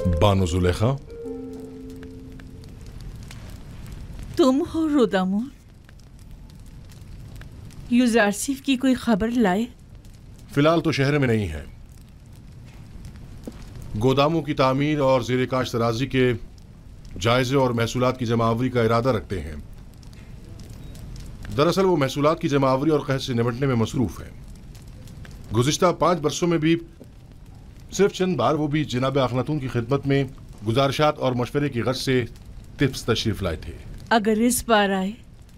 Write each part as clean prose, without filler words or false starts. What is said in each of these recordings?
बानो जुलेखा, तुम हो रुदामुन? यूजारसिफ की कोई खबर लाए? फिलहाल तो शहर में नहीं है। गोदामों की तामीर और ज़ेरे काश्त तराजी के जायजे और महसूलात की जमावरी का इरादा रखते हैं। दरअसल वो महसूलात की जमावरी और कहत से निपटने में मसरूफ है। गुज़िश्ता 5 बरसों में भी सिर्फ चंद बार वो भी जनाब अखनातून की खिदमत में गुजारिशात और मशवरे की गर्ज से टिप्स तशरीफ लाए थे। अगर इस बार आए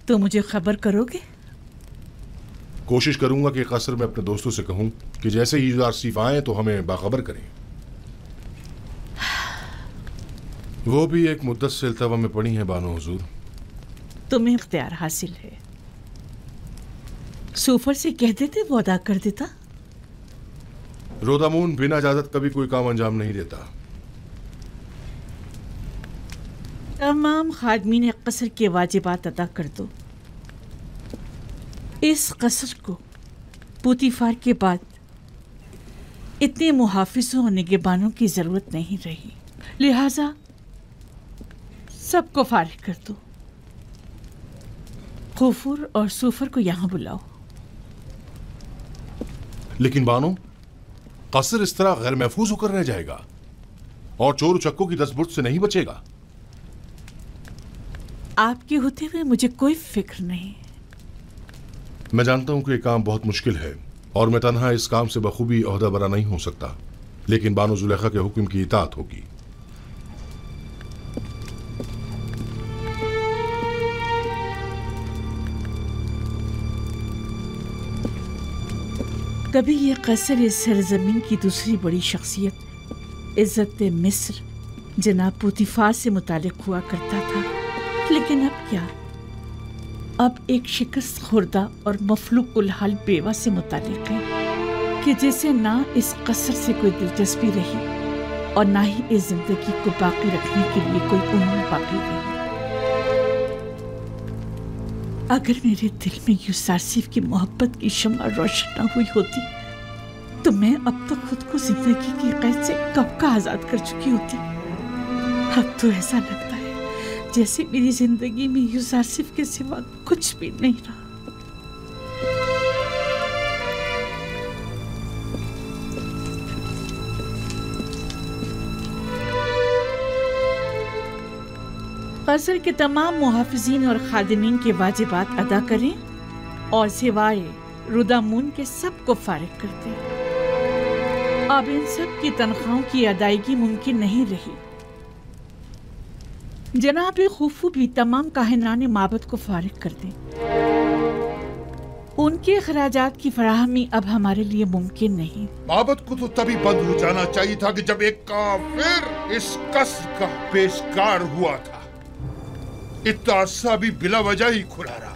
तो मुझे खबर करोगे? कोशिश करूंगा कि कसर में अपने दोस्तों से कहूं कि जैसे ही यूजारसिफ आए तो हमें बाखबर करें। वो भी एक मुद्दत से इल्तवा में पड़ी हैं बानो हुजूर। तुम्हें इख्तियार हासिल है। सूफर से कह देते वो अदा कर देता। रोदामून बिना इजाजत कभी कोई काम अंजाम नहीं देता। तमाम खादमीन कसर के वाजिबात अदा कर दो। इस कसर को पुतीफार के बाद इतने मुहाफिजों और निगहबानों की जरूरत नहीं रही, लिहाजा सबको फारिग कर दो। खुफुर और सूफर को यहां बुलाओ। लेकिन बानो, कसर इस तरह गैर महफूज होकर रह जाएगा और चोर चक्कों की दस्तबुर्द से नहीं बचेगा। आपके होते हुए मुझे कोई फिक्र नहीं। मैं जानता हूं कि यह काम बहुत मुश्किल है और मैं तन्हा इस काम से बखूबी ओहदा बरा नहीं हो सकता, लेकिन बानो जुलेखा के हुक्म की इताअत होगी। कभी ये कसर इस सरजमीन की दूसरी बड़ी शख्सियत इज्जत मिस्र जनाब पुतीफार से मुतालिक हुआ करता था, लेकिन अब क्या? अब एक शिकस्त खुर्दा और मफलूकुल हाल बेवा से मुतालिक है कि जैसे ना इस कसर से कोई दिलचस्पी रही और ना ही इस जिंदगी को बाकी रखने के लिए कोई उम्मीद बाकी रही। अगर मेरे दिल में यूजारसिफ की मोहब्बत की शम्मा रोशन न हुई होती तो मैं अब तक खुद को जिंदगी की कैद से कब का आजाद कर चुकी होती। अब तो ऐसा लगता है जैसे मेरी जिंदगी में यूजारसिफ के सिवा कुछ भी नहीं रहा। कसर के तमाम मुहाफिजीन और खादिमीन के वाजिबात अदा करें और सिवाय रुदामून के सबको फारिग कर दें। अब इन सब की तनख्वाहों की अदायगी मुमकिन नहीं रही। जनाब खुफू भी तमाम काहिनाने माबद को फारिग कर दें। उनके खराजात की फराहमी अब हमारे लिए मुमकिन नहीं। माबद को तो तभी बंद हो जाना चाहिए था कि जब एक काफिर इस कसर का पेशकार हुआ था। इतना अरसा भी बिला वजह ही खुला रहा।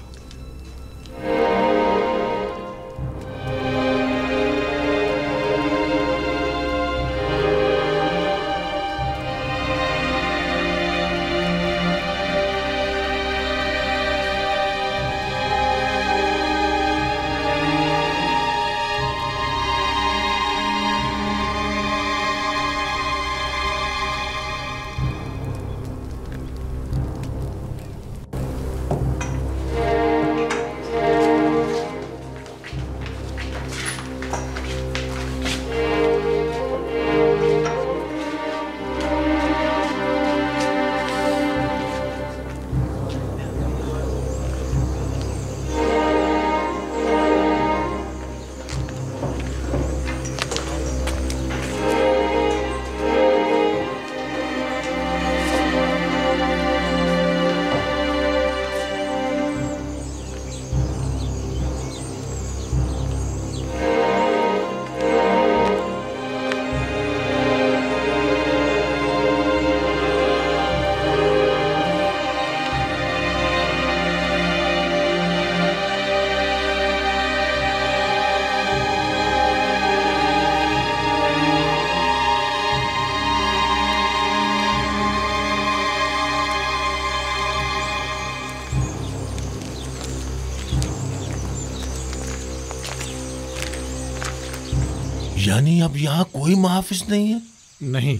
यानी अब यहाँ कोई मुहाफिज नहीं है? नहीं,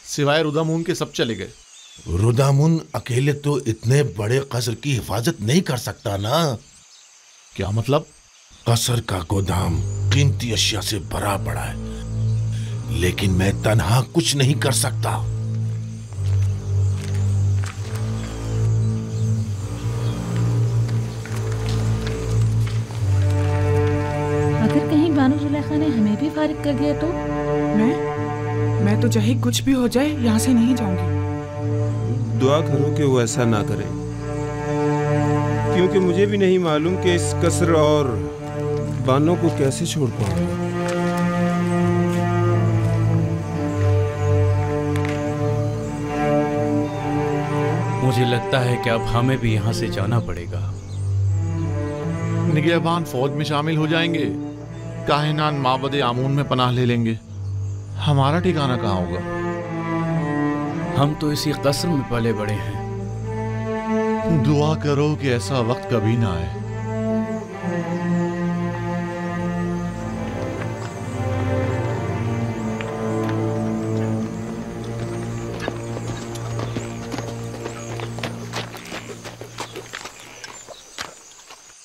सिवाय रुदामुन के सब चले गए। रुदामुन अकेले तो इतने बड़े कसर की हिफाजत नहीं कर सकता ना। क्या मतलब? कसर का गोदाम कीमती अशिया से भरा पड़ा है, लेकिन मैं तन्हा कुछ नहीं कर सकता। अगर कहीं बानो जुलेखा ने हमें भी फारिग कर दिया तो? मैं तो चाहे कुछ भी हो जाए यहाँ से नहीं जाऊंगी। दुआ करो कि वो ऐसा ना करे, क्योंकि मुझे भी नहीं मालूम कि इस कसर और बानों को कैसे छोड़ पाऊंगा। मुझे लगता है कि अब हमें भी यहाँ से जाना पड़ेगा। निगहबान फौज में शामिल हो जाएंगे, काहिनान माबद आमून में पनाह ले लेंगे। हमारा ठिकाना कहाँ होगा? हम तो इसी कसर में पले बड़े हैं। दुआ करो कि ऐसा वक्त कभी ना आए।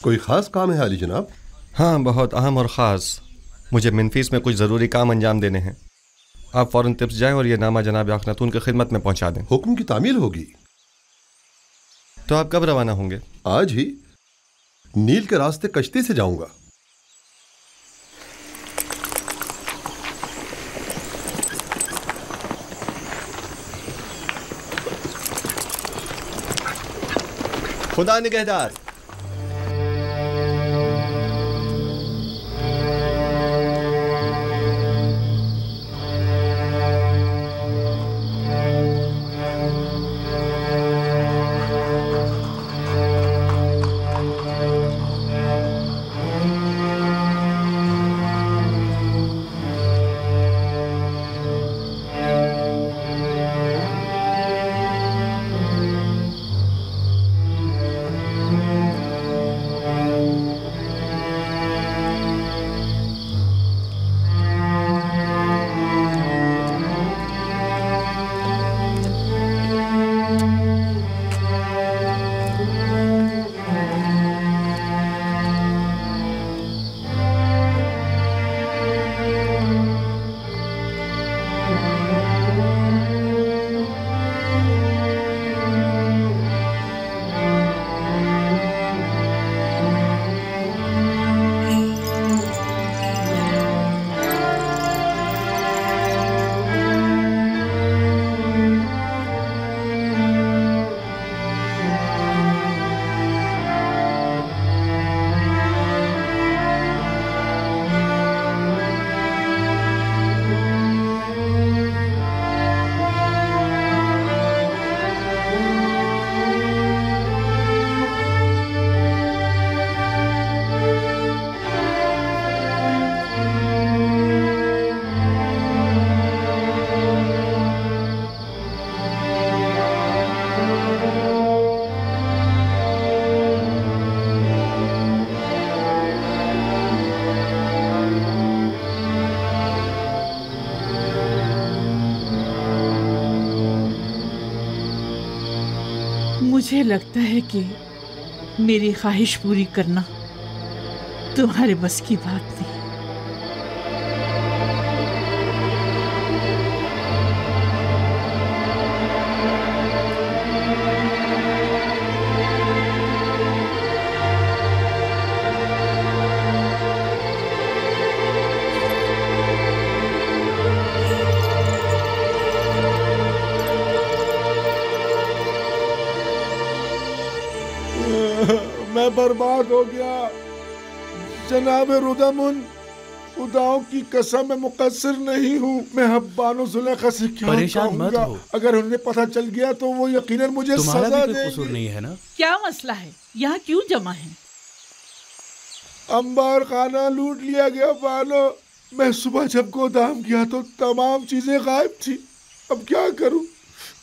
कोई खास काम है अली जनाब? हाँ, बहुत अहम और ख़ास। मुझे मिनफीस में कुछ ज़रूरी काम अंजाम देने हैं। आप फ़ौरन तिब्स जाएं और ये नामा जनाब अखनातून की खिदमत में पहुंचा दें। हुक्म की तामील होगी। तो आप कब रवाना होंगे? आज ही। नील के रास्ते कश्ती से जाऊंगा। खुदा निगहदार। मुझे लगता है कि मेरी ख्वाहिश पूरी करना तुम्हारे बस की बात नहीं। मैं बर्बाद हो गया जनाब रुदामुन। खुदाओं की कसम मैं मुकस्सिर नहीं हूँ। मैं हब्बानो जुलेखा से क्या परेशान मत हो। अगर उन्हें पता चल गया तो वो यकीनन मुझे सजा देंगे। कसूर नहीं है ना? क्या मसला है? यहाँ क्यों जमा है? अंबार खाना लूट लिया गया बानो। मैं सुबह जब गोदाम गया तो तमाम चीजें गायब थी। अब क्या करूं?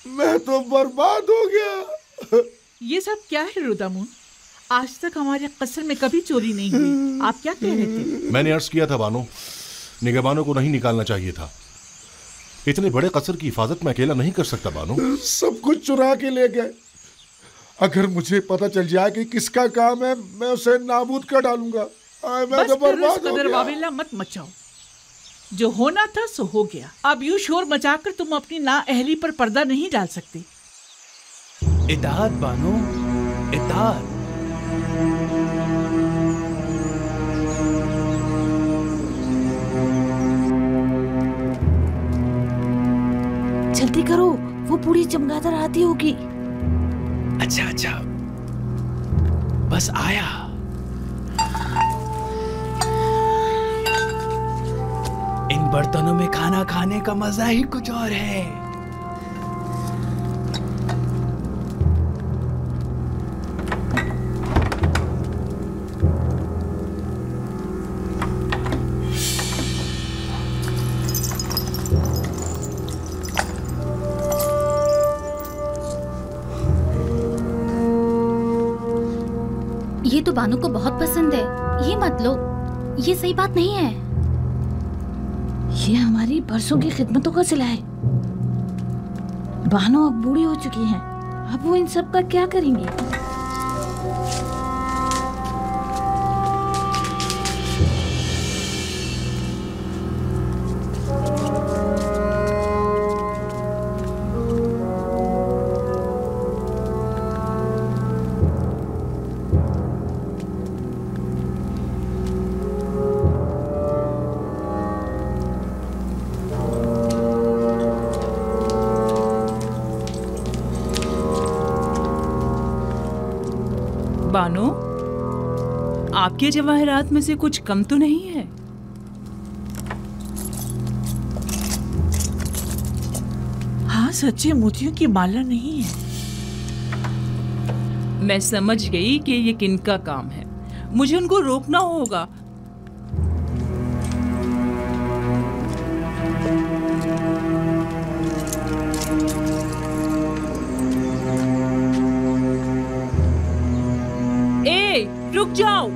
मैं तो बर्बाद हो गया। ये सब क्या है रुदामुन? आज तक हमारे कसर में कभी चोरी नहीं हुई। आप क्या कह रहे थे? मैंने अर्ज किया था बानो, निगहबानों को नहीं निकालना चाहिए था। इतने बड़े कसर की हिफाजत मैं अकेला नहीं कर सकता बानो। सब कुछ चुरा के ले गए। अगर मुझे पता चल जाए कि किसका काम है, मैं उसे नाबूद कर डालूंगा। मैं तो बर्बाद हो गया। वावेला मत मचाओ, जो होना था सो हो गया। अब यूं शोर मचाकर तुम अपनी नाअहली पर पर्दा नहीं डाल सकते। इताअत बानो, इताअत। जल्दी करो, वो बूढ़ी चमगादड़ आती होगी। अच्छा अच्छा, बस आया। इन बर्तनों में खाना खाने का मजा ही कुछ और है। ये तो बानो को बहुत पसंद है, ये मत लो, ये सही बात नहीं है। ये हमारी बरसों की खिदमतों का सिला है। बानो अब बूढ़ी हो चुकी हैं, अब वो इन सब का क्या करेंगी? बानो, आपके जवाहरात में से कुछ कम तो नहीं है? हाँ, सच्चे मोतियों की माला नहीं है। मैं समझ गई कि ये किनका काम है। मुझे उनको रोकना होगा। रुक जाओ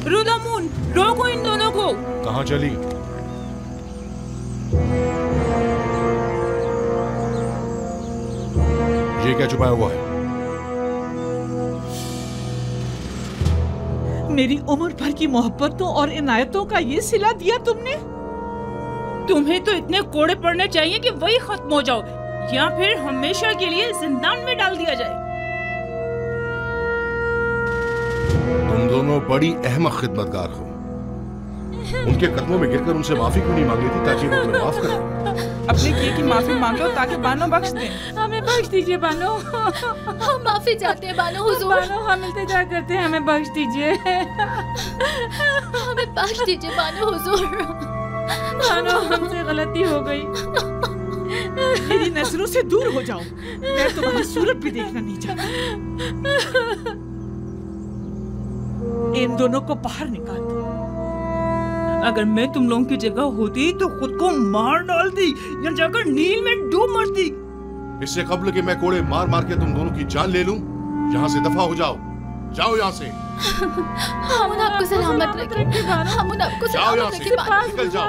रुदामुन, रोको इन दोनों को। कहाँ चली? ये क्या छुपाया हुआ है? मेरी उम्र भर की मोहब्बतों और इनायतों का ये सिला दिया तुमने? तुम्हें तो इतने कोड़े पड़ने चाहिए कि वही खत्म हो जाओ, या फिर हमेशा के लिए जिंदान में डाल दिया जाए। तुम दोनों बड़ी अहमक खिदमतगार हो। उनके कदमों में गिरकर उनसे माफी क्यों नहीं मांग लेती ताकि वो तुम्हें माफ करें? अपने किए की माफी मांग लो ताकि बानो बख्श दे। हमें बख्श दीजिए बानो। हम माफी चाहते हैं बानो हुजूर। बानो, हम इल्तिजा करते हैं, हमें बख्श दीजिए। हमें बख्श दीजिए बानो हुजूर। बानो, हमसे गलती हो गई। मेरी नजरों से दूर हो जाओ, मैं तुम्हारी सूरत भी देखना नहीं चाहता। इन दोनों को बाहर निकाल दो। अगर मैं तुम लोगों की जगह होती तो खुद को मार डालती या जाकर नील में डूब मरती। इससे कब्ल कि मैं कोड़े मार मार के तुम दोनों की जान ले लूं, यहाँ से दफा हो जाओ। जाओ यहाँ से। हम आपको सलामत रखें। हम आपको सलामत रखें। निकल जाओ।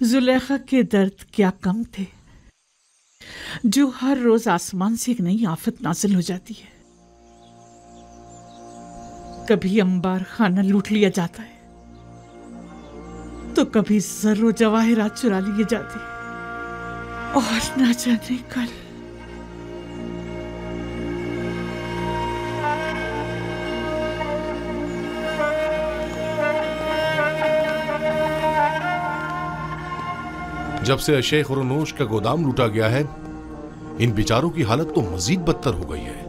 जुलेखा के दर्द क्या कम थे, जो हर रोज आसमान से एक नई आफत नाजिल हो जाती है। कभी अंबार खाना लूट लिया जाता है, तो कभी जर्रो जवाहिरात चुरा लिए जाते हैं, और ना जाने कल। जब से अशे खुरनोश का गोदाम लूटा गया है, इन बेचारों की हालत तो मजीद बदतर हो गई है।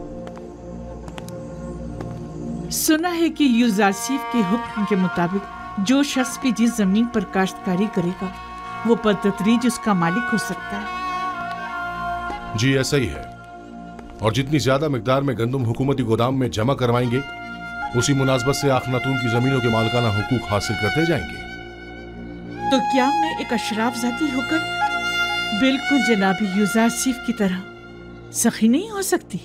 सुना है कि यूजारसीफ के हुक्म के मुताबिक जो शख्स भी जिस जमीन पर काश्तकारी करेगा, वो बदतदरीज उसका मालिक हो सकता है। जी ऐसा ही है, और जितनी ज्यादा मिकदार में गंदम हुकूमती गोदाम में जमा करवाएंगे, उसी मुनासबत से आखनातून की जमीनों के मालिकाना हुकूक हासिल करते जाएंगे। तो क्या मैं एक अशराफ जाती होकर बिल्कुल जनाबी यूजारसिफ की तरह सखी नहीं हो सकती?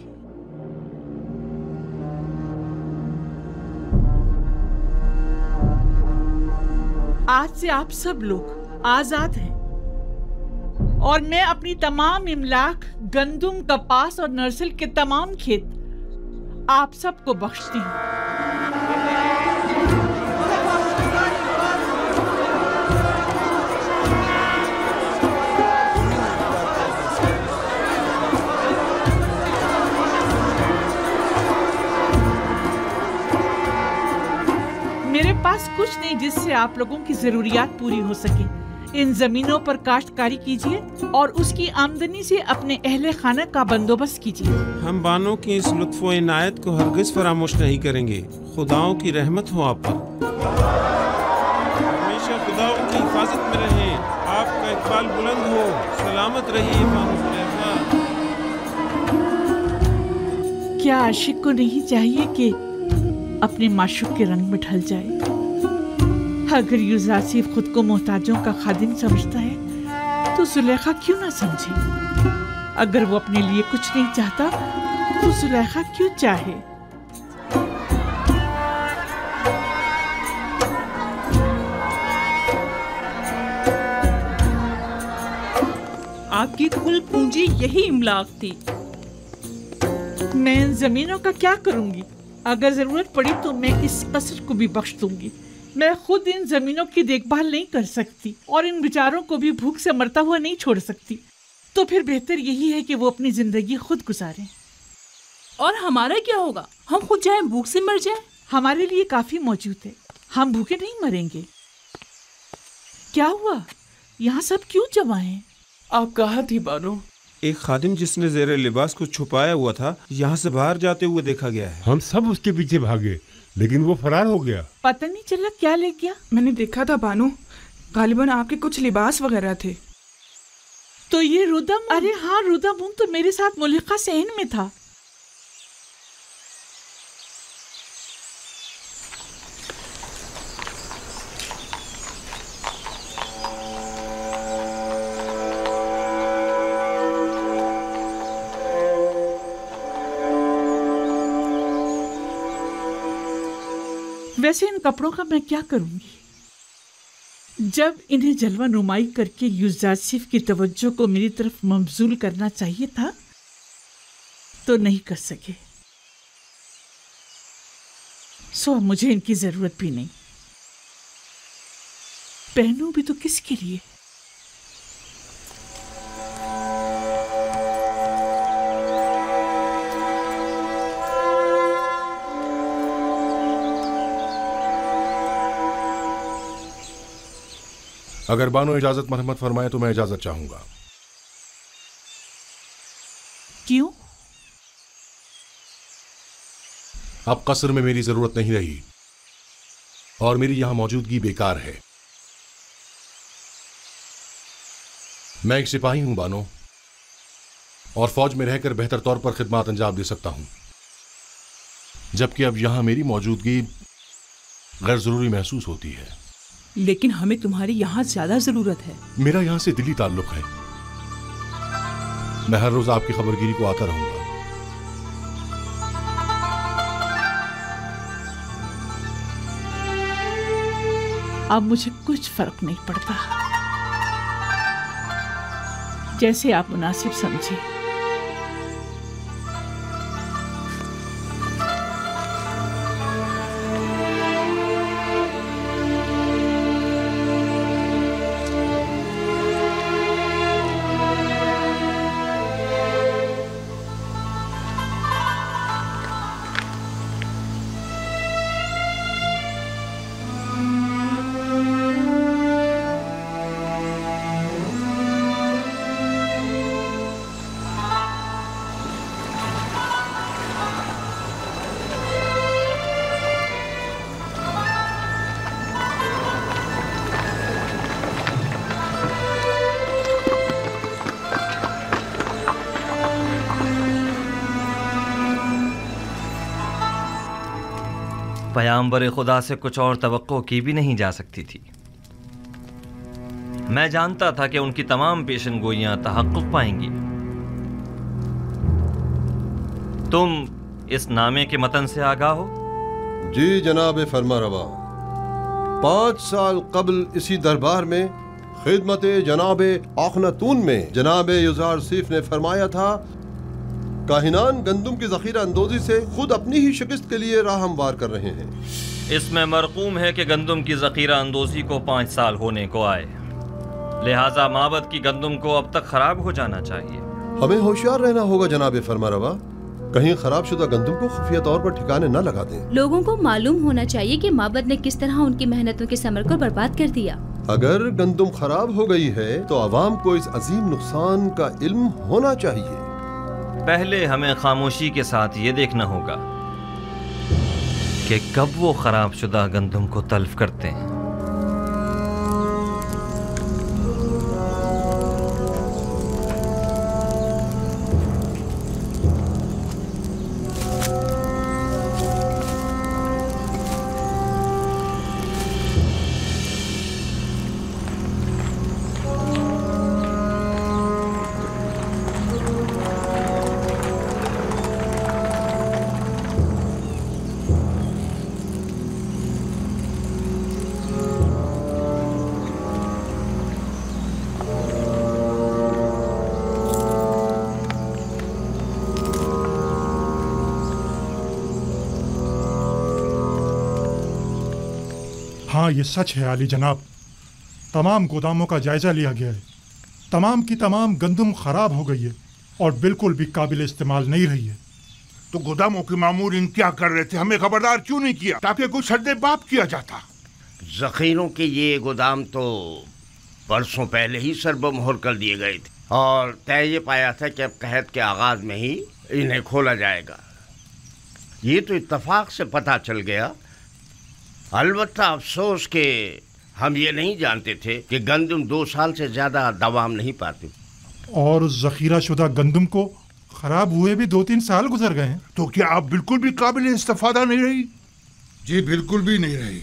आज से आप सब लोग आजाद हैं और मैं अपनी तमाम इमलाक, गंदुम, कपास और नर्सल के तमाम खेत आप सबको बख्शती हूँ। मेरे पास कुछ नहीं जिससे आप लोगों की जरूरियात पूरी हो सके। इन जमीनों पर काश्तकारी कीजिए और उसकी आमदनी से अपने अहले खाना का बंदोबस्त कीजिए। हम बानों की इस लुत्फ़ो इनायत को हरगिज़ फरामोश नहीं करेंगे। खुदाओं की रहमत हो आप पर। हमेशा खुदाओं की हिफाजत में रहें। आपका इकबाल बुलंद हो। सलामत रहिए बानो सुलेखा। क्या आशिक को नहीं चाहिए कि अपने माशूक के रंग में ढल जाए? अगर यूजारसिफ खुद को मोहताजों का खादिम समझता है तो सुलेखा क्यों ना समझे? अगर वो अपने लिए कुछ नहीं चाहता तो सुलेखा क्यों चाहे? आपकी कुल पूंजी यही इमलाक थी। मैं इन जमीनों का क्या करूंगी? अगर जरूरत पड़ी तो मैं इस कसर को भी बख्श दूंगी। मैं खुद इन जमीनों की देखभाल नहीं कर सकती और इन बेचारों को भी भूख से मरता हुआ नहीं छोड़ सकती। तो फिर बेहतर यही है कि वो अपनी जिंदगी खुद गुजारें। और हमारा क्या होगा? हम खुद जाए भूख से मर जाए? हमारे लिए काफी मौजूद है, हम भूखे नहीं मरेंगे। क्या हुआ? यहाँ सब क्यों जमा हैं? आप कहाँ थी बानो? एक खादिम जिसने ज़ेरे लिबास को छुपाया हुआ था यहाँ से बाहर जाते हुए देखा गया है। हम सब उसके पीछे भागे लेकिन वो फरार हो गया। पता नहीं चला क्या ले गया। मैंने देखा था बानो, गालिबन आपके कुछ लिबास वगैरह थे। तो ये रुदम? अरे हाँ, रुदम तो मेरे साथ मुलिका सहन में था। वैसे इन कपड़ों का मैं क्या करूंगी? जब इन्हें जलवा नुमाई करके यूजारसिफ की तवज्जो को मेरी तरफ मबजूल करना चाहिए था तो नहीं कर सके। सो अब मुझे इनकी जरूरत भी नहीं। पहनूं भी तो किसके लिए? अगर बानो इजाजत मरहमत फरमाए तो मैं इजाजत चाहूंगा। क्यों? अब कसर में मेरी जरूरत नहीं रही और मेरी यहां मौजूदगी बेकार है। मैं एक सिपाही हूं बानो, और फौज में रहकर बेहतर तौर पर खिदमत अंजाम दे सकता हूं, जबकि अब यहां मेरी मौजूदगी गैर जरूरी महसूस होती है। लेकिन हमें तुम्हारी यहाँ ज्यादा जरूरत है। मेरा यहाँ से दिली ताल्लुक है। मैं हर रोज आपकी खबरगिरी को आता रहूंगा। अब मुझे कुछ फर्क नहीं पड़ता, जैसे आप मुनासिब समझे। पैगंबर खुदा से कुछ और तवक्को की भी नहीं जा सकती थी। मैं जानता था कि उनकी तमाम पेशनगोइयां तहक्कुक पाएंगी। तुम इस नामे के मतन से आगाह हो? जी जनाब फरमारवा, 5 साल कबल इसी दरबार में खिदमत जनाब आखनतून में जनाब युजार सीफ ने फरमाया था, काहिनान गंदुम की ज़ख़ीरा अंदोज़ी से खुद अपनी ही शिकस्त के लिए राह हमवार कर रहे हैं। इसमें मरकूम है कि गंदुम की ज़ख़ीरा अंदोज़ी को 5 साल होने को आए, लिहाजा माबद की गंदुम को अब तक खराब हो जाना चाहिए। हमें होशियार रहना होगा जनाब फरमारवा, कहीं खराबशुदा गंदुम को खुफिया तौर पर ठिकाने न लगा दें। लोगों को मालूम होना चाहिए कि माबद ने किस तरह उनकी मेहनतों के समर को बर्बाद कर दिया। अगर गंदुम खराब हो गई है तो आवाम को इस अजीम नुकसान का इल्म होना चाहिए। पहले हमें खामोशी के साथ ये देखना होगा कि कब वो खराबशुदा गंदुम को तल्फ करते हैं। हाँ, ये सच है आली जनाब। तमाम गोदामों का जायजा लिया गया है। तमाम की तमाम गंदुम खराब हो गई है और बिल्कुल भी काबिल इस्तेमाल नहीं रही है। तो गोदामों के मामूरीन क्या कर रहे थे? हमें खबरदार क्यों नहीं किया ताकि कुछ सद्दे बाप किया जाता? जखीरों के ये गोदाम तो परसों पहले ही सरबमोहर कर दिए गए थे और तय ये पाया था कि अब कहत के आगाज में ही इन्हें खोला जाएगा। ये तो इत्तफाक से पता चल गया। अलबत्ता अफसोस के हम ये नहीं जानते थे कि गंदुम 2 साल से ज्यादा दवाम नहीं पाती और जखीरा शुदा गंदुम को खराब हुए भी 2-3 साल गुजर गए हैं। तो क्या आप बिल्कुल भी काबिल इस्तेफादा नहीं रही? जी बिल्कुल भी नहीं रही।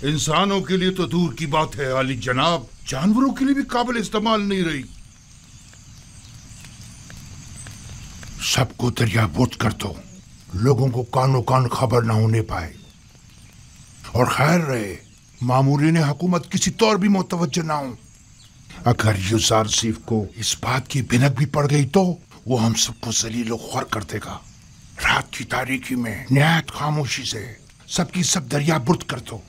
इंसानों के लिए तो दूर की बात है आली जनाब, जानवरों के लिए भी काबिल इस्तेमाल नहीं रही। सबको दरियाबुर्द कर दो, लोगों को कानो कान खबर ना होने पाए। और खैर रहे मामूरीन हुकूमत किसी तौर भी मुतवज्जो ना हो। अगर युजार सीफ को इस बात की भिनक भी पड़ गई तो वो हम सबको जलील ख्वार कर देगा। रात की तारीकी में निहायत खामोशी से सबकी सब दरियाबुर्द कर दो।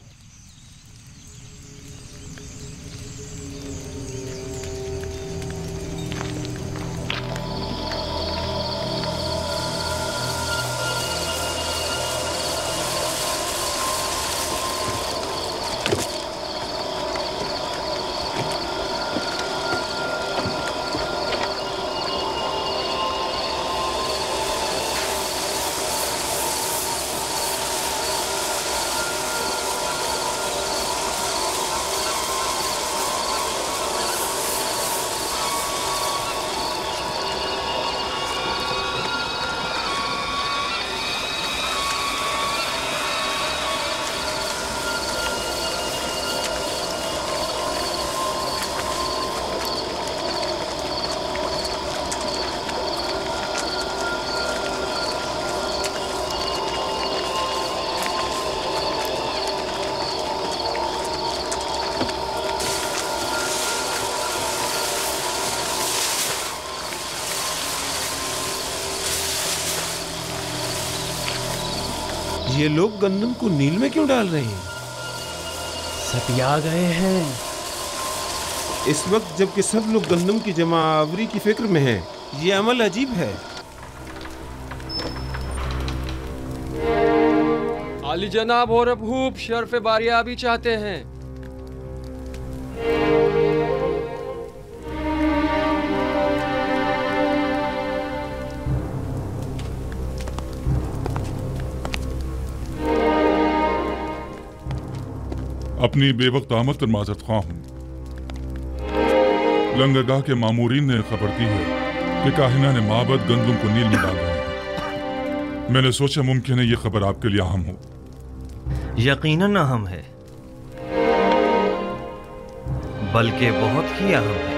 ये लोग गंदम को नील में क्यों डाल रहे हैं? सतिया गए हैं। इस वक्त जबकि सब लोग गंदम की जमावरी की फिक्र में हैं, ये अमल अजीब है। आली जनाब और अबूब शर्फ बारियाबी चाहते हैं। अपनी बेवक्त आमद पर माजरत ख्वाह हूँ। लंगरगाह के मामूरीन ने खबर दी है कि काहिना ने माबद गंदुम को नील में डाल रहे हैं। मैंने सोचा मुमकिन है ये खबर आपके लिए अहम हो। यकीनन अहम है, बल्कि बहुत ही अहम है।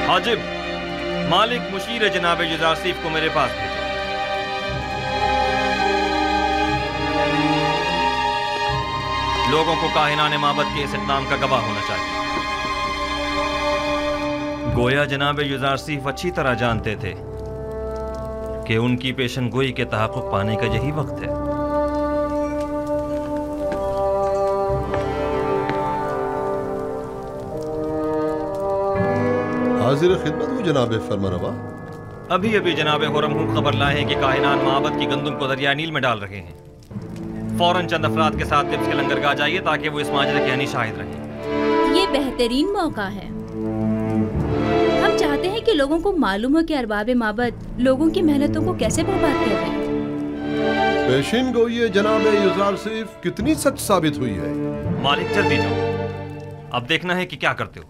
हाजिब, मालिक मुशीर जनाब युजारसीफ को मेरे पास भेजो। लोगों को काहिनाने माबद के इस इक़दाम का गवाह होना चाहिए। गोया जनाब युजारसीफ अच्छी तरह जानते थे कि उनकी पेशन गोई के तहक़्क़ुक़ पाने का यही वक्त है। हाजिर खिदमत हूँ जनाब फरमारवा। अभी अभी जनाब खुरम खबर लाए हैं कि काहिनान माबद की गंदुम को दरिया नील में डाल रहे हैं। फौरन चंद अफराद के साथ तिब्स के लंगरगाह जाइए ताकि वो इस माजरे के यानी शाहिद रहें। ये बेहतरीन मौका है। हम चाहते हैं कि लोगों को मालूम हो कि अरबाब माबद लोगों की मेहनतों को कैसे बर्बाद कर रहे हैं। पेशिन गोई जनाब युजारसीफ कितनी सच साबित हुई है। मालिक जल्दी जाओ, अब देखना है कि क्या करते हो।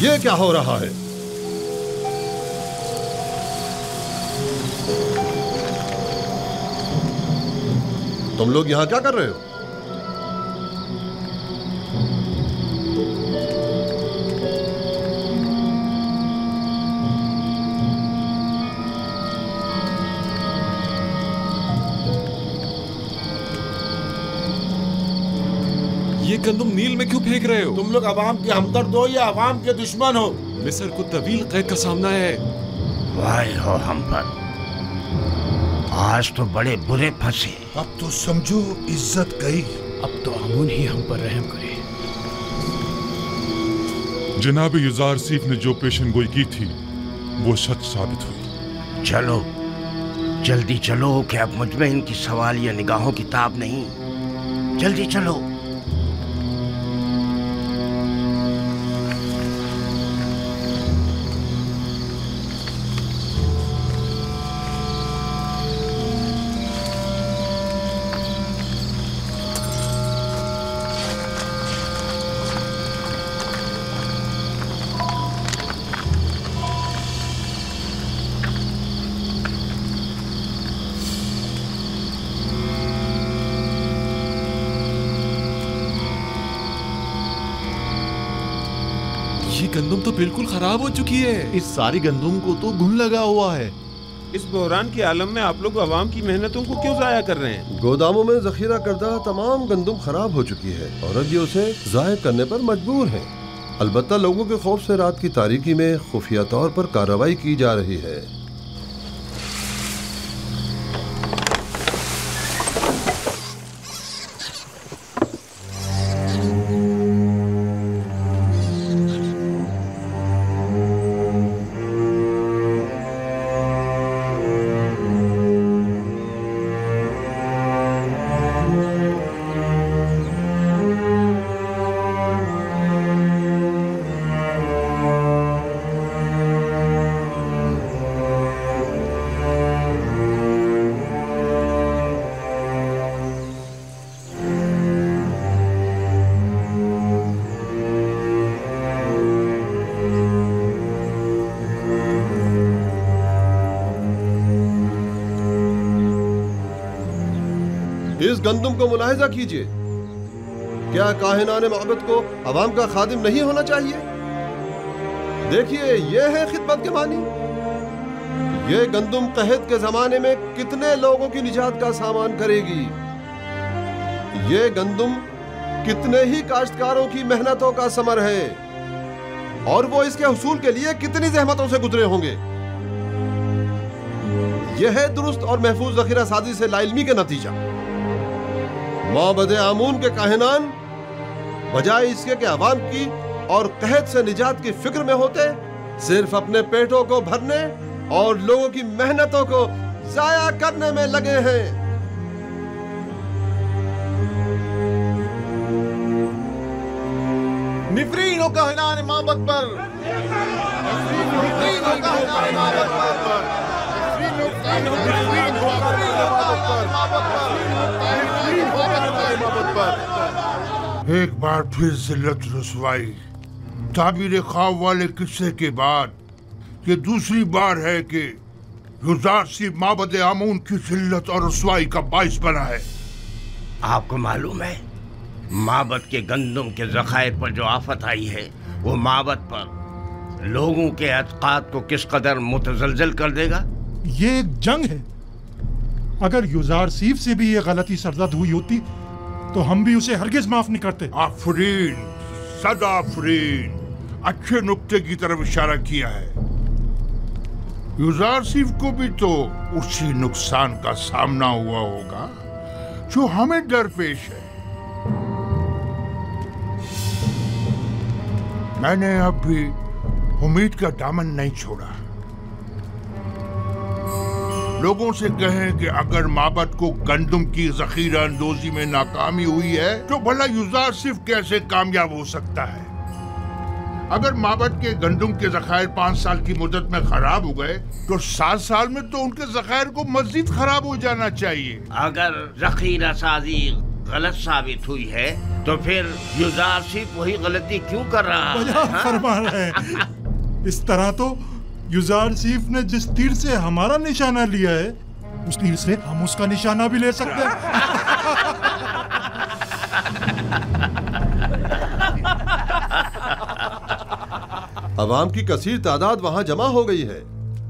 ये क्या हो रहा है? तुम लोग यहां क्या कर रहे हो? ये गंदुम नील में क्यों फेंक रहे हो? तुम लोग अवाम के हमदर्द हो या अवाम के दुश्मन हो? मिस्र को तवील कैद का सामना है। वाह हो हम पर, आज तो बड़े बुरे फंसे। अब तो समझो इज्जत गई। अब तो आमून ही हम पर रहम करे। जनाब युजारसीफ ने जो पेशन गोई की थी वो सच साबित हुई। चलो जल्दी चलो कि अब मुझ में इनकी सवालिया निगाहों की ताब नहीं। जल्दी चलो। गंदुम तो बिल्कुल खराब हो चुकी है। इस सारी गंदुम को तो घुन लगा हुआ है। इस बहरान के आलम में आप लोग अवाम की मेहनतों को क्यों जाया कर रहे हैं? गोदामों में जखीरा करदा तमाम गंदुम खराब हो चुकी है और अब ये उसे जाहिर करने पर मजबूर हैं। अलबत्ता लोगों के खौफ से रात की तारीकी में खुफिया तौर पर कार्रवाई की जा रही है। इस गंदुम को मुलाहिजा कीजिए। क्या काहिनाने माबद को अवाम का खादिम नहीं होना चाहिए? देखिए, ये है खिदमत के मानी। ये गंदुम कहत के जमाने में कितने लोगों की निजात का सामान करेगी। ये गंदुम कितने ही काश्तकारों की मेहनतों का समर है और वो इसके हुसूल के लिए कितनी जहमतों से गुजरे होंगे। यह है दुरुस्त और महफूज जखीरा साजी से लाइल्मी के नतीजा। माबद आमून के काहिनान बजाय इसके कि अवाम की और कहत से निजात की फिक्र में होते, सिर्फ अपने पेटों को भरने और लोगों की मेहनतों को जाया करने में लगे हैं। निफरीन हो काहिनान माबद पर, निफरीन हो काहिनान माबद पर, निफरीन हो काहिनान माबद पर। एक बार फिर जिल्लत रसवाई, ताबीर ख्वाब वाले किस्से के बाद ये दूसरी बार है कि युजार सिर्फ माबद आमून की जिल्लत और रसवाई का बाइस बना है। आपको मालूम है माबद के गंदम के ज़खायर पर जो आफत आई है वो माबद पर लोगों के एतक़ाद को किस कदर मुतज़लज़ल कर देगा। ये एक जंग है। अगर युजार सीफ से भी ये गलती सरजद हुई होती तो हम भी उसे हरगिज माफ नहीं करते। आफरीन, सदा आफरीन, अच्छे नुक्ते की तरफ इशारा किया है। युजार सीफ को भी तो उसी नुकसान का सामना हुआ होगा जो हमें दरपेश है। मैंने अब भी उम्मीद का दामन नहीं छोड़ा। लोगों से कहें कि अगर माबद को गंदम की जखीरा अंदोजी में नाकामी हुई है तो भला युजार सिर्फ कैसे कामयाब हो सकता है। अगर माबद के गंदम के जखायर 5 साल की मुद्दत में खराब हो गए तो 7 साल में तो उनके जखायर को मजीद खराब हो जाना चाहिए। अगर जखीरा साजी गलत साबित हुई है तो फिर युजार सिर्फ वही गलती क्यों कर रहा है? फरमा रहे हैं। इस तरह तो युजार सीफ ने जिस तीर से हमारा निशाना लिया है उस तीर से हम उसका निशाना भी ले सकते हैं। अवाम की कसीर तादाद वहाँ जमा हो गई है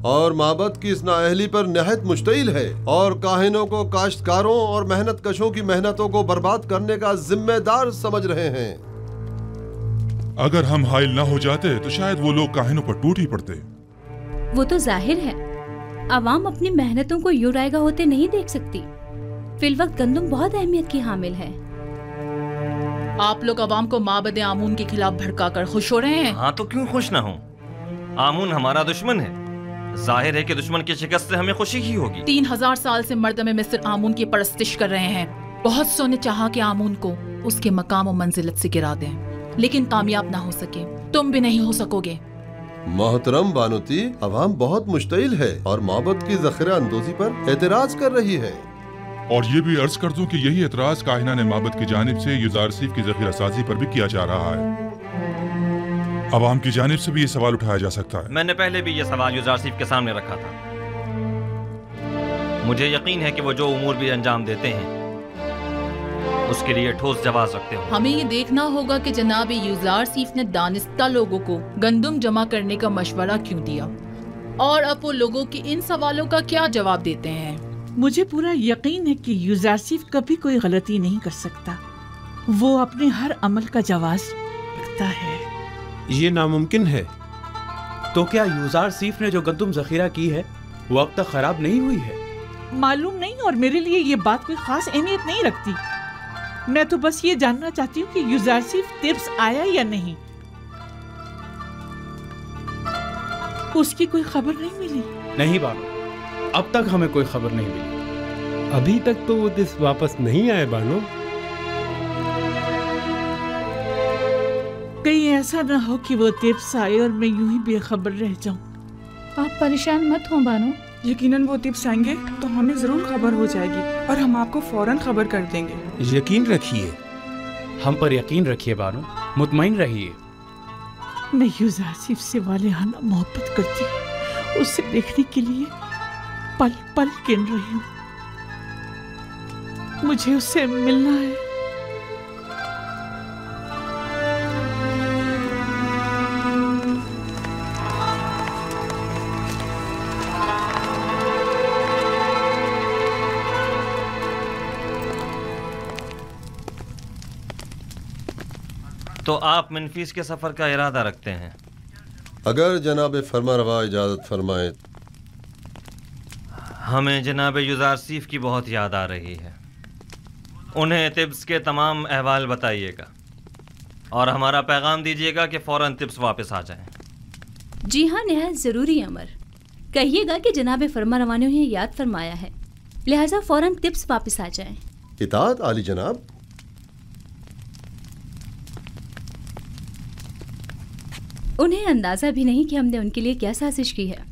और माबद की इस नाअहली पर नहायत मुश्तइल है और काहिनों को काश्तकारों और मेहनत कशों की मेहनतों को बर्बाद करने का जिम्मेदार समझ रहे हैं। अगर हम हाइल न हो जाते तो शायद वो लोग काहिनों पर टूट ही पड़ते। वो तो जाहिर है अवाम अपनी मेहनतों को यूं रायगा होते नहीं देख सकती। फिलवक्त गंदम बहुत अहमियत की हामिल है। आप लोग अवाम को माबद आमून के खिलाफ भड़काकर खुश हो रहे हैं। हाँ तो क्यों खुश ना हो? आमून हमारा दुश्मन है। जाहिर है कि दुश्मन की शिकस्त से हमें खुशी ही होगी। 3000 साल से मर्दमे मिस्र आमून की परस्तिश कर रहे हैं। बहुत सो ने चाहा कि आमून को उसके मकाम और मंजिलत से गिरा दें, लेकिन कामयाब ना हो सके। तुम भी नहीं हो सकोगे। मोहतरम बानुती, अवाम बहुत मुश्तइल है और माबद की जखीरा अंदोजी पर एतराज कर रही है। और ये भी अर्ज कर दूं कि यही एतराज काहिना ने माबद की जानिब से युजार सीफ की जखीरा साजी पर भी किया जा रहा है। अवाम की जानिब से भी ये सवाल उठाया जा सकता है। मैंने पहले भी ये सवाल युजार सीफ के सामने रखा था। मुझे यकीन है कि वो जो उमूर भी अंजाम देते हैं उसके लिए ठोस जवाब रखते हो। हमें ये देखना होगा कि जनाब युजार सीफ ने दानिस्ता लोगों को गंदम जमा करने का मशवरा क्यों दिया और अब वो लोगों के इन सवालों का क्या जवाब देते हैं। मुझे पूरा यकीन है कि युजार सीफ कभी कोई गलती नहीं कर सकता। वो अपने हर अमल का जवाब रखता है। ये नामुमकिन है। तो क्या युजार सीफ ने जो गंदम जखीरा की है वो अब तक खराब नहीं हुई है? मालूम नहीं, और मेरे लिए ये बात कोई खास अहमियत नहीं रखती। मैं तो बस ये जानना चाहती हूँ कि युजार सीफ तिब्स आया या नहीं। उसकी कोई खबर नहीं मिली। नहीं बानो, अब तक हमें कोई खबर नहीं मिली। अभी तक तो वो तिब्स वापस नहीं आए बानो। कहीं ऐसा ना हो कि वो तिब्स आए और मैं यूं ही बेखबर रह जाऊं। आप परेशान मत हो बानो। यकीनन वो तिब्स आएंगे तो हमें जरूर खबर हो जाएगी और हम आपको फौरन खबर कर देंगे। यकीन रखिए। हम पर यकीन रखिए बानो, मुतमईन रहिए। मैं युजार सीफ से वालिहाना मोहब्बत करती हूँ। उसे देखने के लिए पल पल गिन रही हूँ। मुझे उससे मिलना है। तो आप मनफीस के सफर का इरादा रखते हैं? अगर जनाब फरमारवा इजाजत फरमाए। हमें जनाब युजार सीफ की बहुत याद आ रही है। उन्हें तिब्स के तमाम अहवाल बताइएगा और हमारा पैगाम दीजिएगा कि फौरन तिब्स वापस आ जाएं। जी हाँ, निहायत ज़रूरी अमर। कहिएगा कि जनाब फरमारवा ने उन्हें याद फरमाया है, लिहाजा फौरन तिब्स वापस आ जाएं। इताअत आली जनाब। उन्हें अंदाजा भी नहीं कि हमने उनके लिए क्या साजिश की है।